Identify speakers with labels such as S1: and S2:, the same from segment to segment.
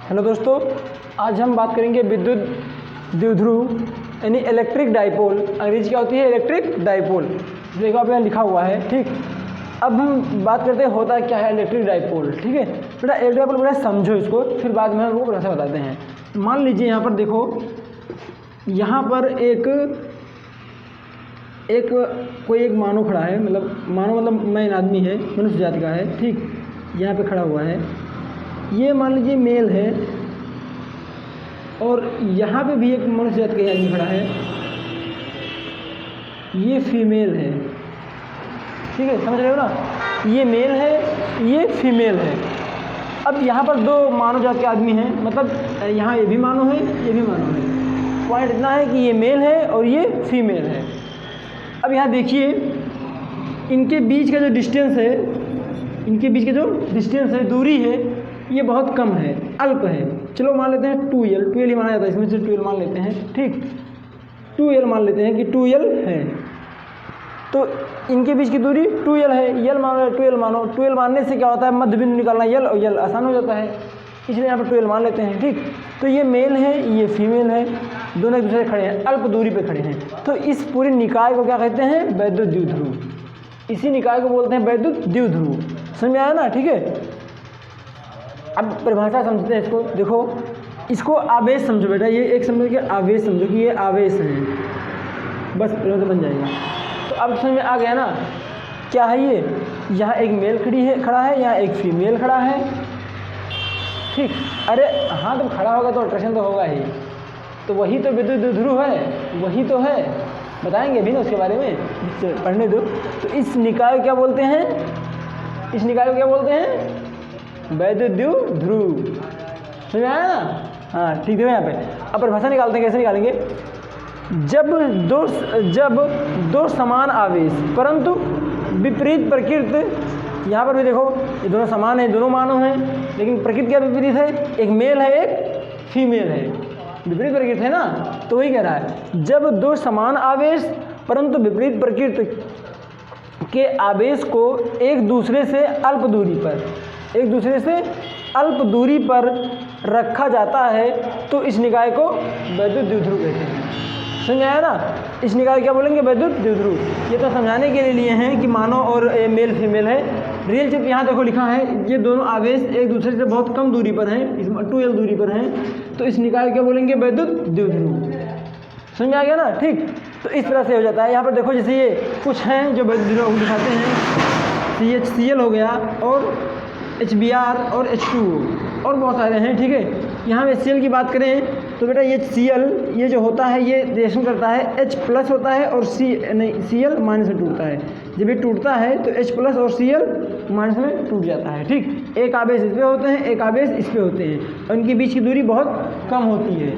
S1: Hello दोस्तों, आज हम बात करेंगे विद्युत द्विध्रुव यानी इलेक्ट्रिक डाइपोल। अंग्रेजी क्या होती है? Electric dipole. देखो आप यहाँ लिखा हुआ है। ठीक, अब हम बात करते हैं होता क्या है इलेक्ट्रिक डाइपोल। ठीक है बेटा, इलेक्ट्रिक डाइपोल बेटा समझो इसको, फिर बाद में हम वो कैसे बताते हैं। मान लीजिए यहाँ पर देखो, यहाँ पर कोई एक मानव खड़ा है, मानव मतलब मैन आदमी है, मनुष्य जाति का है। ठीक, यहाँ पे खड़ा हुआ है, ये मान लीजिए मेल है, और यहाँ पे भी एक मनुष्य जाति का आदमी खड़ा है, ये फीमेल है। ठीक है, समझ रहे हो ना? ये मेल है, ये फीमेल है। अब यहाँ पर दो मानव जाति के आदमी हैं, मतलब यहाँ ये भी मानव है, ये भी मानव है। पॉइंट इतना है कि ये मेल है और ये फीमेल है। अब यहाँ देखिए, इनके बीच का जो डिस्टेंस है, दूरी है, ये बहुत कम है, अल्प है। चलो मान लेते हैं 2L ही माना जाता है, इसमें से 2L मान लेते हैं। ठीक, 2L मान लेते हैं कि 2L है, तो इनके बीच की दूरी 2L है। L मानो, 2L मानो। 2L मानने से क्या होता है, मध्य बिंदु निकालना L और L आसान हो जाता है, इसलिए यहाँ पर 2L मान लेते हैं। ठीक, तो ये मेल है, ये फीमेल है, दोनों एक दूसरे खड़े हैं, अल्प दूरी पे खड़े हैं। तो इस पूरे निकाय को क्या कहते हैं? वैद्युत द्विध्रुव। इसी निकाय को बोलते हैं वैद्युत द्विध्रुव। समझ में आया ना? ठीक है, अब परिभाषा समझते हैं इसको। देखो, इसको आवेश समझो बेटा, ये एक समझो कि आवेश समझो कि ये आवेश है, बस तो बन जाएगा। तो अब समझ में आ गया ना क्या है ये? यहाँ एक मेल खड़ा है, यहाँ एक फीमेल खड़ा है। ठीक, अरे हाँ, तो खड़ा होगा तो अट्रैक्शन तो होगा ही, तो वही तो विद्युत द्विध्रुव है, वही तो है। बताएंगे अभी ना उसके बारे में, पढ़ने दो। तो इस निकाय को क्या बोलते हैं? इस निकाय को क्या बोलते हैं? वैद्युत द्विध्रुव। समझ में आया ना? हाँ ठीक है। यहाँ पे अब परिभाषा निकालते हैं, कैसे निकालेंगे? जब दो समान आवेश परंतु विपरीत प्रकृति, यहाँ पर भी देखो ये दोनों समान हैं, दोनों मानव हैं, लेकिन प्रकृति क्या विपरीत है? एक मेल है, एक फीमेल है, विपरीत प्रकृति है ना। तो वही कह रहा है, जब दो समान आवेश परंतु विपरीत प्रकृति के आवेश को एक दूसरे से अल्प दूरी पर रखा जाता है, तो इस निकाय को वैद्युत द्विध्रुव कहते हैं। समझ आया ना? इस निकाय क्या बोलेंगे? वैद्युत द्विध्रुव। ये तो समझाने के लिए हैं कि मानव और मेल फीमेल है। रियल चिप यहाँ देखो लिखा है, ये दोनों आवेश एक दूसरे से बहुत कम दूरी पर हैं, इसमें 2L दूरी पर हैं, तो इस निकाय क्या बोलेंगे? वैद्युत द्विध्रुव। समझ में आ गया ना? ठीक, तो इस तरह से हो जाता है। यहाँ पर देखो, जैसे ये कुछ हैं जो वैद्युत द्विध्रुव दिखाते हैं, CHCl हो गया, और HBr और H2O, और बहुत सारे हैं। ठीक है, यहाँ में Cl की बात करें तो बेटा ये Cl, ये जो होता है ये रिएक्शन करता है, H+ होता है और Cl माइनस में टूटता है। जब ये टूटता है तो H+ और Cl माइनस में टूट जाता है। ठीक, एक आवेश इस पे होते हैं, एक आवेश इस पे होते हैं, और इनके बीच की दूरी बहुत कम होती है।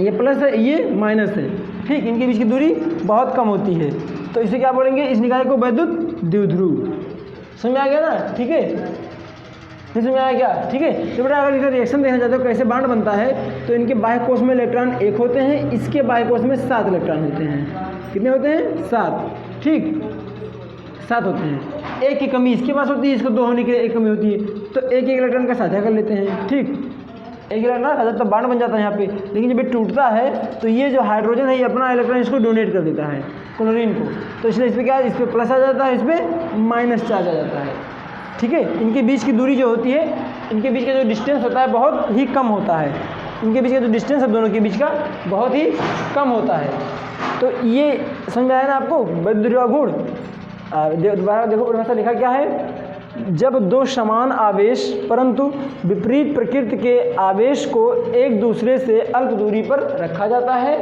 S1: ये प्लस है, ये माइनस है। ठीक, इनके बीच की दूरी बहुत कम होती है, तो इसे क्या बोलेंगे? इस निकाय को वैद्युत द्विध्रुव। समझ में आ गया ना? ठीक है, नहीं समझ में आया क्या? ठीक है, तो बेटा अगर इधर रिएक्शन देखना चाहते हो कैसे बॉन्ड बनता है, तो इनके बाह्य कोश में इलेक्ट्रॉन 1 होते हैं, इसके बाह्य कोश में 7 इलेक्ट्रॉन होते हैं। कितने होते हैं? 7। ठीक, 7 होते हैं। एक की कमी इसके पास होती है, इसको 2 होने की एक कमी होती है, तो एक इलेक्ट्रॉन का साझा कर लेते हैं। ठीक, एक इलेक्ट्रॉन साझा तो बॉन्ड बन जाता है यहाँ पे, लेकिन जब ये टूटता है तो ये जो हाइड्रोजन है ये अपना इलेक्ट्रॉन इसको डोनेट कर देता है क्लोरीन को, तो इसलिए इस पर क्या है? इस पर प्लस आ जाता है, इस पर माइनस चार्ज आ जाता है। ठीक है, इनके बीच की दूरी जो होती है, इनके बीच का जो डिस्टेंस होता है बहुत ही कम होता है। इनके बीच का जो डिस्टेंस है दोनों के बीच का बहुत ही कम होता है। तो ये समझ में आया ना आपको? वैद्युत गुण। दोबारा देखो, परिभाषा लिखा क्या है? जब दो समान आवेश परंतु विपरीत प्रकृति के आवेश को एक दूसरे से अल्प दूरी पर रखा जाता है,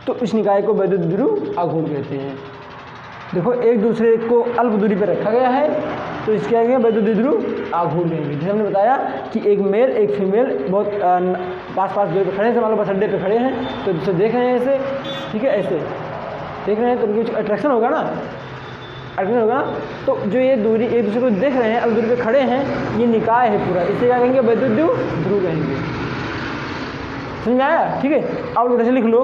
S1: तो इस निकाय को वैद्युत द्विध्रुव आघूर्ण कहते हैं। देखो, एक दूसरे को अल्प दूरी पर रखा गया है, तो इसके आगे वैद्युत द्विध्रुव आघूर्ण कहेंगे। जैसे हमने बताया कि एक मेल एक फीमेल बहुत पास दूरी पर खड़े हैं, मान लो बस अड्डे पे खड़े हैं, तो जिससे देख रहे हैं ऐसे, ठीक है, ऐसे देख रहे हैं, तो उनकी अट्रैक्शन होगा ना, तो जो ये दूरी एक दूसरे को देख रहे हैं, अल्प दूरी पे खड़े हैं, ये निकाय है पूरा, इसे क्या कहेंगे? वैद्युत द्विध्रुव कहेंगे। समझ में आया? ठीक है, अब ऐसे लिख लो।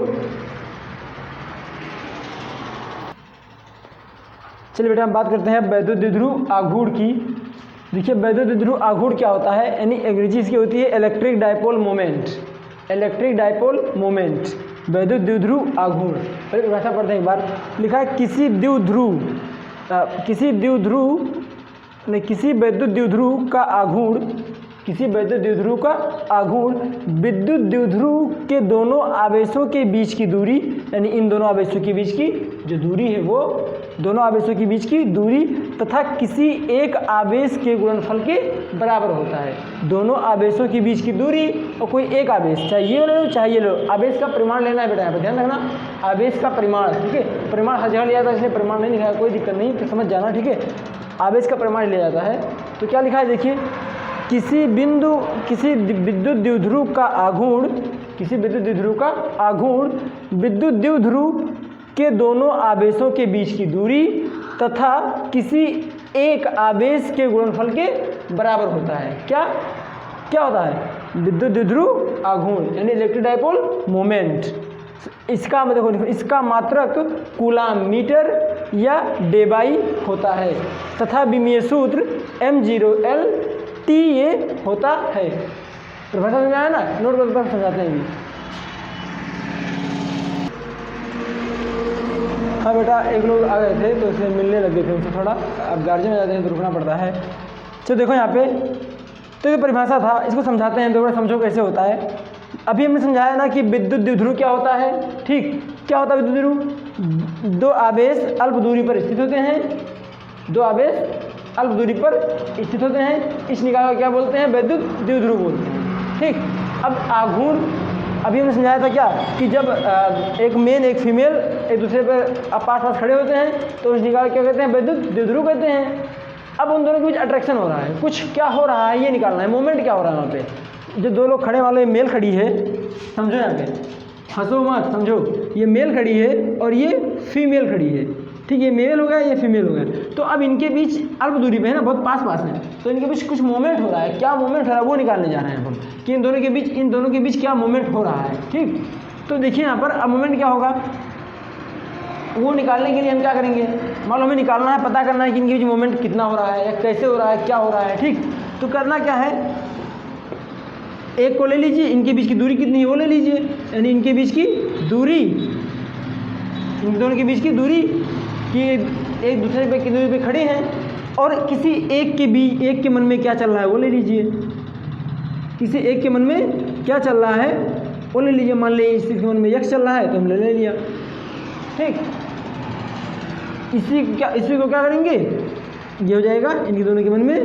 S1: चलिए बेटा, हम बात करते हैं वैद्युत द्विध्रुव आघूर्ण की। देखिए वैद्युत द्विध्रुव आघूर्ण क्या होता है, यानी अंग्रेजी इसकी होती है electric dipole moment. Electric dipole moment वैद्युत द्विध्रुव आघूर्ण। पहले भाषा पढ़ते हैं एक बार। लिखा है किसी वैद्युत द्विध्रुव का आघूर्ण, किसी वैद्युत द्विध्रुव का आघूर्ण विद्युत द्विध्रुव के दोनों आवेशों के बीच की दूरी, यानी इन दोनों आवेशों के बीच की जो दूरी है वो दोनों आवेशों के बीच की दूरी तथा किसी एक आवेश के गुणनफल के बराबर होता है। दोनों आवेशों के बीच की दूरी और कोई एक आवेश, चाहे ये ले लो चाहे ये लो, आवेश का परिमाण लेना है बेटा, यहाँ पर ध्यान रखना, आवेश का परिमाण, ठीक है। परिमाण हर जगह लिया जाता है इसलिए परिमाण नहीं लिखा है, कोई दिक्कत नहीं, फिर समझ जाना, ठीक है। आवेश का परिमाण लिया जाता है तो क्या लिखा है देखिए, किसी विद्युत द्विध्रुव का आघूर्ण, किसी विद्युत द्विध्रुव का आघूर्ण विद्युत द्विध्रुव के दोनों आवेशों के बीच की दूरी तथा किसी एक आवेश के गुणनफल के बराबर होता है। क्या क्या होता है? विद्युत द्विध्रुव आघूर्ण यानी इलेक्ट्रिक डाइपोल मोमेंट। इसका देखो, इसका मात्रक कूलाम मीटर या डेबाई होता है तथा विमीय सूत्र m0L/TA होता है। प्रोफेसर समझ आया ना? नोट कर समझाते हैं। हाँ बेटा, एक लोग आ गए थे तो उससे मिलने लग गए थे उनसे थोड़ा, अब गार्जियन में जाते हैं तो रुकना पड़ता है। चलो देखो यहाँ पे तो ये परिभाषा था, इसको समझाते हैं, थोड़ा समझो कैसे होता है। अभी हमने समझाया ना कि विद्युत द्विध्रुव क्या होता है, ठीक। क्या होता है विद्युत द्विध्रुव? दो आवेश अल्प दूरी पर स्थित होते हैं, दो आवेश अल्प दूरी पर स्थित होते हैं, इस निकाय को क्या बोलते हैं? विद्युत द्विध्रुव बोलते हैं, ठीक। अब आघूर्ण अभी हमने समझाया था क्या कि जब एक मेन एक फीमेल एक दूसरे पर पास पास खड़े होते हैं तो उस निकाय को क्या कहते हैं? विद्युत द्विध्रुव कहते हैं। अब उन दोनों के बीच अट्रैक्शन हो रहा है, कुछ क्या हो रहा है ये निकालना है, मोमेंट क्या हो रहा है वहाँ पे। जो दो लोग खड़े वाले मेल खड़ी है, समझो यहाँ पे, हंसो मत, समझो, ये मेल खड़ी है और ये फीमेल खड़ी है, ठीक। ये मेल हो गया, ये फीमेल हो गया। तो अब इनके बीच अल्प दूरी पे है ना, बहुत पास पास है, तो इनके बीच कुछ मोमेंट हो रहा है। क्या मोमेंट हो रहा है वो निकालने जा रहे हैं हम कि इन दोनों के बीच क्या मोमेंट हो रहा है, ठीक। तो देखिए यहाँ पर अब मोमेंट क्या होगा वो निकालने के लिए हम क्या करेंगे, मान लो हमें निकालना है, पता करना है कि इनके बीच मोमेंट कितना हो रहा है या कैसे हो रहा है, क्या हो रहा है, ठीक। तो करना क्या है, एक को ले लीजिए, इनके बीच की दूरी कितनी है वो ले लीजिए, यानी इनके बीच की दूरी, इन दोनों के बीच की दूरी कि एक दूसरे पे की दूरी पे खड़े हैं और किसी एक के मन में क्या चल रहा है वो ले लीजिए, किसी एक के मन में क्या चल रहा है वो ले लीजिए। मान लीजिए इसी के मन में यक्ष चल रहा है तो हम ले लिया, ठीक। इसी को क्या करेंगे, ये हो जाएगा इनके दोनों के मन में,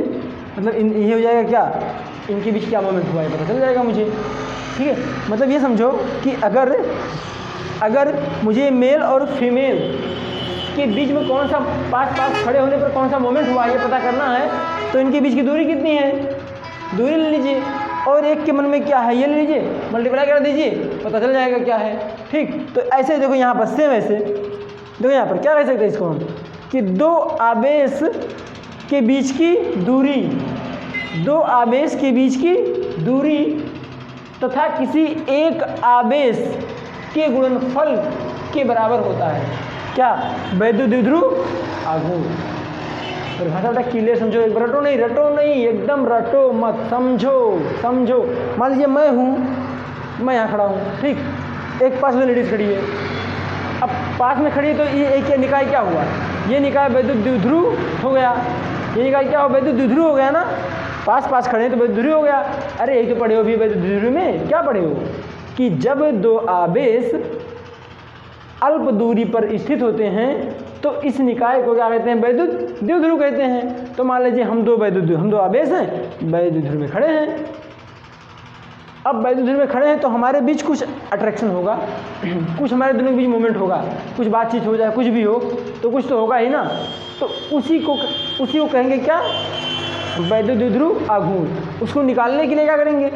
S1: मतलब ये हो जाएगा क्या, इनके बीच क्या मोमेंट हुआ है पता चल जाएगा मुझे, ठीक है। मतलब ये समझो कि अगर मुझे मेल और फीमेल के बीच में कौन सा पास खड़े होने पर कौन सा मोमेंट हुआ है ये पता करना है, तो इनके बीच की दूरी कितनी है, दूरी ले लीजिए, और एक के मन में क्या है ये ले लीजिए, मल्टीप्लाई कर दीजिए, पता चल जाएगा क्या है, ठीक। तो ऐसे देखो यहाँ पर सेम ऐसे देखो यहाँ पर क्या कह सकते हैं इसको हम कि दो आवेश के बीच की दूरी, दो आवेश के बीच की दूरी तथा किसी एक आवेश के गुणनफल के बराबर होता है। क्या? वैद्युत द्विध्रुव आघूर्ण। परिभाषा बेटा क्लियर समझो, एक रटो नहीं, एकदम रटो मत, समझो। मान लीजिए मैं यहाँ खड़ा हूँ, ठीक। एक पास में लेडीज खड़ी है, अब पास में खड़ी है तो ये एक निकाय क्या हुआ, ये निकाय वैद्युत द्विध्रुव हो गया, ये निकाय क्या हो, वैद्युत द्विध्रुव हो गया ना, पास खड़े हैं तो वैद्युत द्विध्रुव हो गया। अरे एक तो पढ़े हो भी वैद्युत द्विध्रुव में, क्या पढ़े हो कि जब दो आवेश अल्प दूरी पर स्थित होते हैं तो इस निकाय को क्या कहते हैं, वैद्युत द्विध्रुव कहते हैं। तो मान लीजिए हम दो आवेश हैं, वैद्युत द्विध्रुव में खड़े हैं। अब वैद्युत द्विध्रुव में खड़े हैं तो हमारे बीच कुछ अट्रैक्शन होगा, कुछ हमारे दोनों के बीच मूवमेंट होगा, कुछ बातचीत हो जाए, कुछ भी हो तो कुछ तो होगा ही ना। तो उसी को कहेंगे क्या, वैद्युत द्विध्रुव आघूर्ण। उसको निकालने के लिए क्या करेंगे,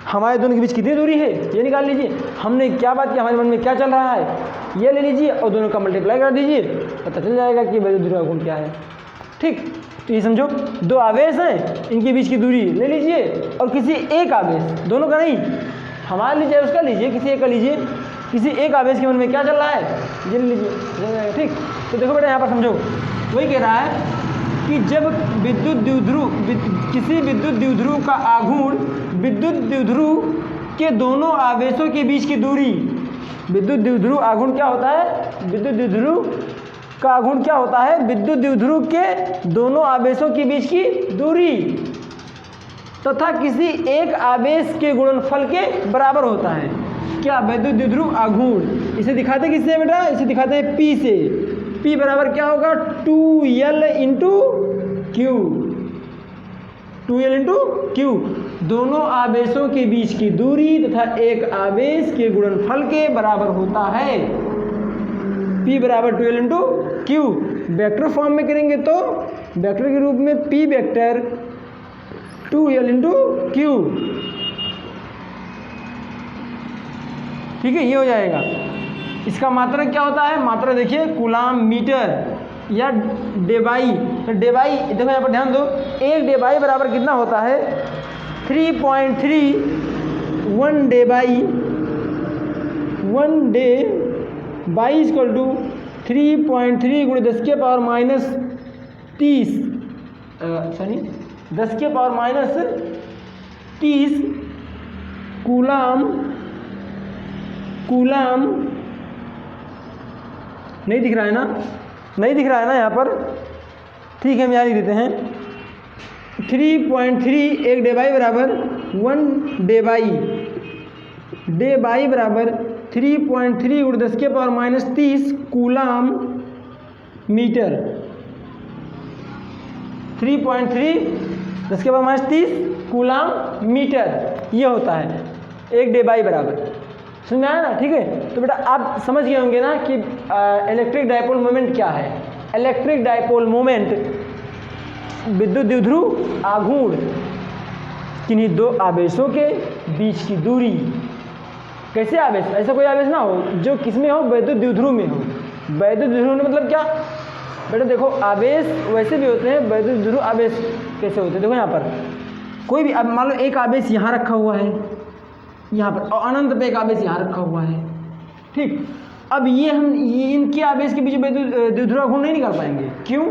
S1: हमारे दोनों के बीच कितनी दूरी है ये निकाल लीजिए। हमने क्या बात की, हमारे मन में क्या चल रहा है ये ले लीजिए और दोनों का मल्टीप्लाई कर दीजिए, पता चल जाएगा कि वैद्युत द्विध्रुव आघूर्ण क्या है, ठीक। तो ये समझो दो आवेश हैं, इनके बीच की दूरी ले लीजिए और किसी एक आवेश, दोनों का नहीं, हमारा लीजिए उसका लीजिए, किसी एक का लीजिए, किसी एक आवेश के मन में क्या चल रहा है ये ले लीजिए, ठीक। तो देखो बेटा यहाँ पर समझो, वही कह रहा है कि जब विद्युत द्विध्रुव किसी विद्युत द्विध्रुव का आघूर्ण विद्युत द्विध्रुव के दोनों आवेशों के बीच की दूरी, विद्युत द्विध्रुव आघूर्ण क्या होता है, विद्युत द्विध्रुव का आघूर्ण क्या होता है, विद्युत द्विध्रुव के दोनों आवेशों के बीच की दूरी तथा किसी एक आवेश के गुणनफल के बराबर होता है। क्या, विद्युत द्विध्रुव आघूर्ण। इसे दिखाते किससे बेटा, इसे दिखाते हैं P से। P बराबर क्या होगा, 2L into Q, 2L into Q, दोनों आवेशों के बीच की दूरी तथा एक आवेश के गुणनफल के बराबर होता है। P बराबर 2L into Q. Vector form में करेंगे तो वेक्टर के रूप में P vector 2L into Q, ठीक है, ये हो जाएगा। इसका मात्रक क्या होता है, मात्रक देखिए कूलाम मीटर या डेबाई। तो डेबाई देखो यहाँ पर ध्यान दो, एक डेबाई बराबर कितना होता है, 3.3, 1 डेबाई, 1 डे बाई इक्वल टू 3.3 गुणे 10 के पावर माइनस 30, सॉरी 10 के पावर माइनस 30 कूलाम नहीं दिख रहा है ना, नहीं दिख रहा है ना यहाँ पर, ठीक है, हम यहाँ लिख देते हैं 3.3 एक डेबाई बराबर 1 डेबाई बराबर 3.3 गुणे 10 के पावर माइनस 30 कूलाम मीटर, 3.3 10 के पावर माइनस 30 कूलाम मीटर, ये होता है एक डेबाई बराबर। समझ में आया ना, ठीक है। तो बेटा आप समझ गए होंगे ना कि इलेक्ट्रिक डायपोल मोमेंट क्या है। इलेक्ट्रिक डायपोल मोमेंट विद्युत द्विध्रुव आघूर्ण किन्हीं दो आवेशों के बीच की दूरी। कैसे आवेश, ऐसा कोई आवेश ना हो जो किसमें हो, वैद्युत द्विध्रुव में हो। वैद्युत द्विध्रुव में मतलब क्या बेटा, देखो आवेश वैसे भी होते हैं, वैद्युत द्विध्रुव आवेश कैसे होते हैं, देखो यहाँ पर कोई भी, अब मान लो एक आवेश यहाँ रखा हुआ है, यहाँ पर, और अनंत पे एक आवेश यहाँ रखा हुआ है, ठीक। अब ये इनके आवेश के बीच वैद्युत द्विध्रुव आघूर्ण नहीं निकाल पाएंगे। क्यों,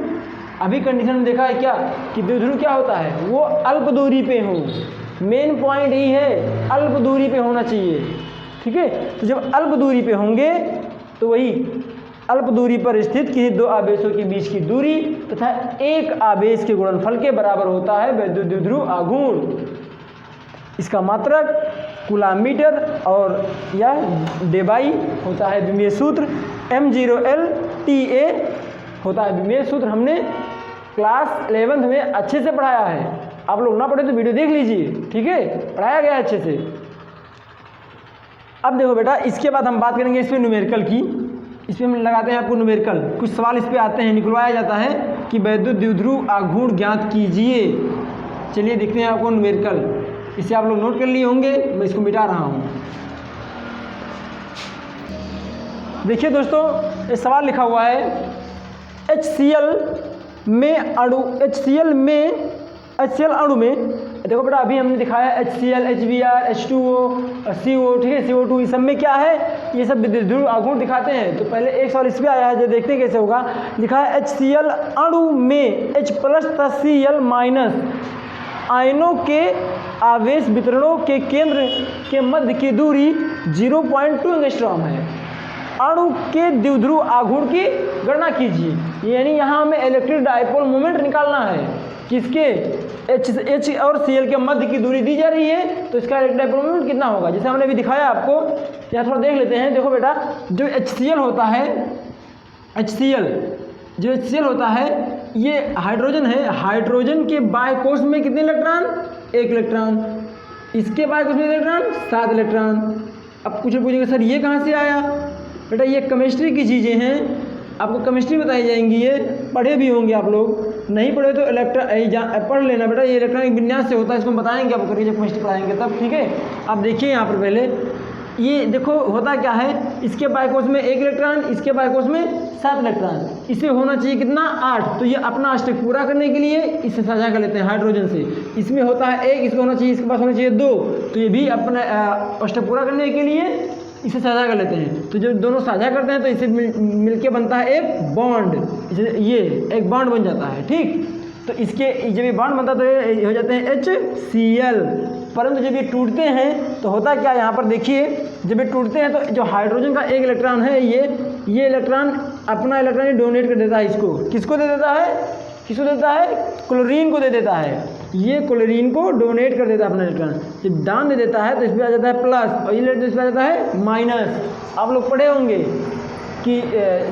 S1: अभी कंडीशन में देखा है क्या कि द्विध्रुव क्या होता है, वो अल्प दूरी पे हो। मेन पॉइंट यही है, अल्प दूरी पे होना चाहिए, ठीक है। तो जब अल्प दूरी पे होंगे तो वही अल्प दूरी पर स्थित किसी दो आवेशों के बीच की दूरी तथा एक आवेश के गुणनफल के बराबर होता है वैद्युत द्विध्रुव आघूर्ण। इसका मात्रक कूलाम मीटर और या डेबाई होता है विमीय सूत्र, M0L/TA होता है विमीय सूत्र। हमने क्लास 11th में अच्छे से पढ़ाया है, आप लोग ना पढ़े तो वीडियो देख लीजिए, ठीक है, पढ़ाया गया है अच्छे से। अब देखो बेटा, इसके बाद हम बात करेंगे इस पर न्यूमेरिकल की। इस पर हम लगाते हैं आपको न्यूमेरिकल, कुछ सवाल इस पर आते हैं, निकलवाया जाता है कि वैद्युत द्विध्रुव आघूर्ण ज्ञात कीजिए। चलिए देखते हैं आपको न्यूमेरिकल, इसे आप लोग नोट कर लिए होंगे, मैं इसको मिटा रहा हूँ। देखिए दोस्तों, ये सवाल लिखा हुआ है HCl अणु में देखो बेटा, अभी हमने दिखाया HCl, HBr, H2O, CO, ठीक है, CO2, इस सब में क्या है, ये सब विद्युत ध्रुव आघूर्ण दिखाते हैं। तो पहले एक सवाल इस पर आया है, जो देखते हैं कैसे होगा। लिखा है HCl अणु में H+ तथा Cl- आयनों के आवेश वितरणों के केंद्र के मध्य की दूरी 0.2 एंगस्ट्रॉम है। अणु के द्विध्रुव आघूर्ण की गणना कीजिए। यानी यहाँ हमें इलेक्ट्रिक डायपोल मोमेंट निकालना है, किसके, H और Cl के मध्य की दूरी दी जा रही है, तो इसका इलेक्ट्रिक डायपोल मोमेंट कितना होगा, जैसे हमने अभी दिखाया आपको। यहाँ थोड़ा देख लेते हैं। देखो बेटा, जो HCl होता है, जो HCl होता है, ये हाइड्रोजन है। हाइड्रोजन के बाय कोष में कितने इलेक्ट्रॉन, 1 इलेक्ट्रॉन। इसके बाय कोष में इलेक्ट्रॉन 7 इलेक्ट्रॉन। अब कुछ पूछेंगे सर ये कहाँ से आया, बेटा ये केमिस्ट्री की चीज़ें हैं, आपको केमिस्ट्री बताई जाएंगी, ये पढ़े भी होंगे आप लोग, नहीं पढ़े तो पढ़ लेना बेटा। ये इलेक्ट्रॉनिक विन्यास से होता है, इसको बताएंगे आपको, करिए जब केमिस्ट्री पढ़ाएंगे तब, ठीक है। आप देखिए यहाँ पर पहले, ये देखो होता क्या है, इसके बायकोष में 1 इलेक्ट्रॉन, इसके बायकोष में 7 इलेक्ट्रॉन, इसे होना चाहिए कितना, 8। तो ये अपना अष्टक पूरा करने के लिए इसे साझा कर लेते हैं हाइड्रोजन से। इसमें होता है 1, इसमें होना चाहिए, इसके पास होना चाहिए 2, तो ये भी अपना अष्टक पूरा करने के लिए इसे साझा कर लेते हैं। तो जब दोनों साझा करते हैं तो इसे मिलके बनता है एक बॉन्ड, ये एक बॉन्ड बन जाता है, ठीक। तो इसके जब ये बॉन्ड बनता है तो ये हो जाते हैं HCl। परंतु जब ये टूटते हैं तो होता क्या, यहाँ पर देखिए, जब ये टूटते हैं तो जो हाइड्रोजन का एक इलेक्ट्रॉन है ये इलेक्ट्रॉन अपना इलेक्ट्रॉन डोनेट कर देता है इसको। किसको दे देता है? किसको देता है? क्लोरीन को दे देता है। ये क्लोरीन को डोनेट कर देता है अपना इलेक्ट्रॉन। जब दान दे देता है तो इसमें आ जाता है प्लस और ये इसमें आ जाता है माइनस। आप लोग पढ़े होंगे कि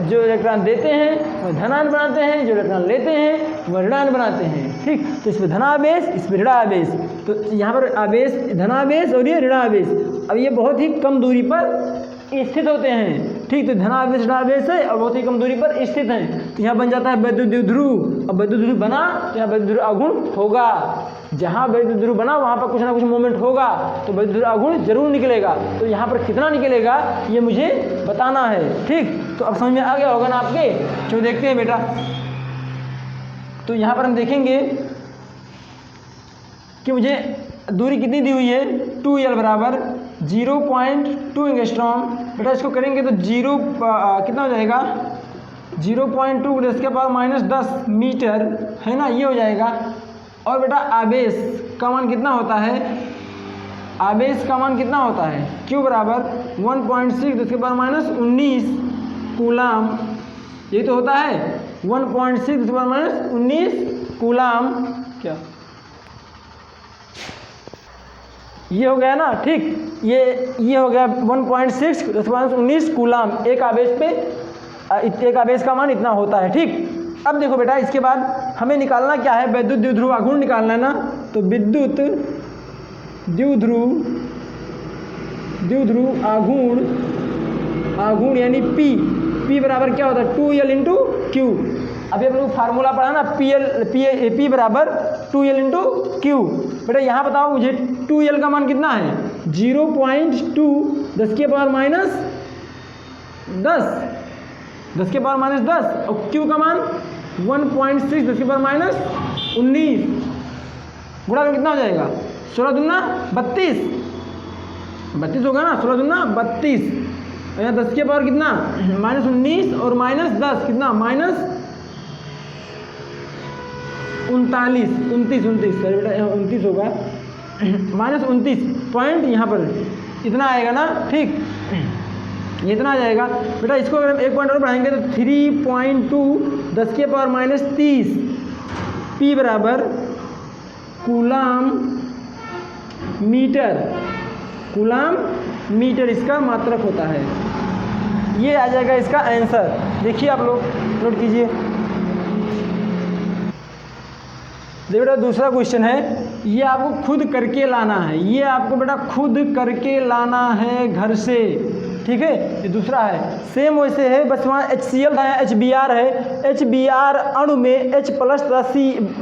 S1: जो इलेक्ट्रॉन देते हैं वह धनायन बनाते हैं, जो इलेक्ट्रॉन लेते हैं वह ऋणायन बनाते हैं। ठीक, तो इसमें धनावेश, इसमें ऋणावेश। तो यहाँ पर आवेश, धनावेश और ये ऋणावेश, अब ये बहुत ही कम दूरी पर स्थित होते हैं। ठीक, तो धनावेश ऋणावेश है और बहुत ही कम दूरी पर स्थित हैं। तो यहाँ बन जाता है वैद्युत द्विध्रुव। अब वैद्युत ध्रुव बना तो यहाँ वैद्युत ध्रुव अगुण होगा। जहाँ वैद्युत ध्रुव बना वहाँ पर कुछ ना कुछ मूवमेंट होगा तो वैद्युत ध्रुव अगुण जरूर निकलेगा। तो यहाँ पर कितना निकलेगा ये मुझे बताना है। ठीक, तो अब समझ में आ गया होगा ना आपके। जो देखते हैं बेटा, तो यहाँ पर हम देखेंगे कि मुझे दूरी कितनी दी हुई है, 2L बराबर 0.2 एंगस्ट्रॉम। बेटा इसको करेंगे तो कितना हो जाएगा, 0.2 इसके पावर -10 मीटर है ना, ये हो जाएगा। और बेटा आवेश का मान कितना होता है, आवेश का मान कितना होता है, Q बराबर 1.6 इसके पावर -19 कूलाम। ये तो होता है 1.6 इसके पावर -19 कूलाम। क्या ये हो गया ना? ठीक, ये हो गया 1.6 19 कूलाम। एक आवेश पे एक आवेश का मान इतना होता है। ठीक, अब देखो बेटा इसके बाद हमें निकालना क्या है, वैद्युत द्विध्रुव आघूर्ण निकालना है ना। तो विद्युत द्विध्रुव आघूर्ण यानी P बराबर क्या होता है, 2L इंटू Q। अभी हम लोग फार्मूला पढ़ा ना, P बराबर 2L इंटू Q। बेटा यहाँ बताओ मुझे 2L का मान कितना है, 0.2 10 के पावर -10 के पावर -10 और Q का मान 1.6 10 के पावर -19 गुणा कर कितना हो जाएगा, 16 दूना 32 होगा ना, 16 दूना 32। यहाँ 10 के पावर कितना, -19 और -10 कितना, -29 सर बेटा यहाँ 29 होगा, -29 पॉइंट यहाँ पर इतना आएगा ना। ठीक, ये इतना आ जाएगा। बेटा इसको अगर हम 1 पॉइंट और बढ़ाएंगे तो 3.2 10 के पावर -30 P बराबर कूलाम मीटर इसका मात्रक होता है। ये आ जाएगा इसका आंसर। देखिए आप लोग नोट कीजिए। देखो बेटा दूसरा क्वेश्चन है, ये आपको खुद करके लाना है, ये आपको बेटा खुद करके लाना है घर से। ठीक है, ये दूसरा है, सेम वैसे है, बस वहाँ HCl था, यहाँ HBr है। HBr अणु में H+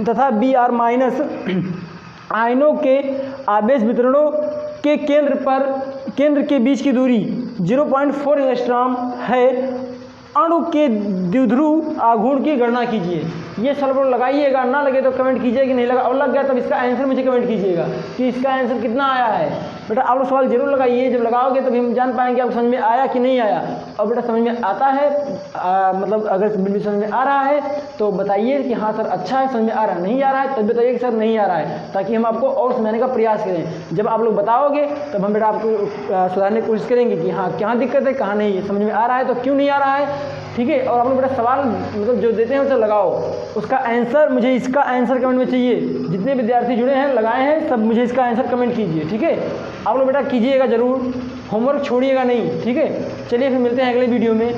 S1: तथा Br- आयनों के आवेश वितरणों के केंद्र के बीच की दूरी 0.4 एंगस्ट्रॉम है। अणु के द्विध्रुव आघूर्ण की गणना कीजिए। ये सवाल लगाइएगा, ना लगे तो कमेंट कीजिए कि नहीं लगा, और लग गया तब इसका आंसर मुझे कमेंट कीजिएगा कि इसका आंसर कितना आया है। बेटा आप लोग सवाल जरूर लगाइए, जब लगाओगे तभी हम जान पाएंगे आपको समझ में आया कि नहीं आया। और बेटा समझ में आता है, मतलब अगर बिल्कुल समझ में आ रहा है तो बताइए कि हाँ सर अच्छा है, समझ में आ रहा है, नहीं आ रहा है तब बताइए कि सर नहीं आ रहा है, ताकि हम आपको और समझाने का प्रयास करें। जब आप लोग बताओगे तब हम बेटा आपको सुधारने की कोशिश करेंगे कि हाँ कहाँ दिक्कत है, कहाँ नहीं समझ में आ रहा है, तो क्यों नहीं आ रहा है। ठीक है, और आप लोग बेटा सवाल मतलब जो देते हैं उसे लगाओ, उसका आंसर मुझे इसका आंसर कमेंट में चाहिए। जितने विद्यार्थी जुड़े हैं लगाए हैं सब मुझे इसका आंसर कमेंट कीजिए। ठीक है, आप लोग बेटा कीजिएगा ज़रूर, होमवर्क छोड़िएगा नहीं। ठीक है, चलिए फिर मिलते हैं अगले वीडियो में।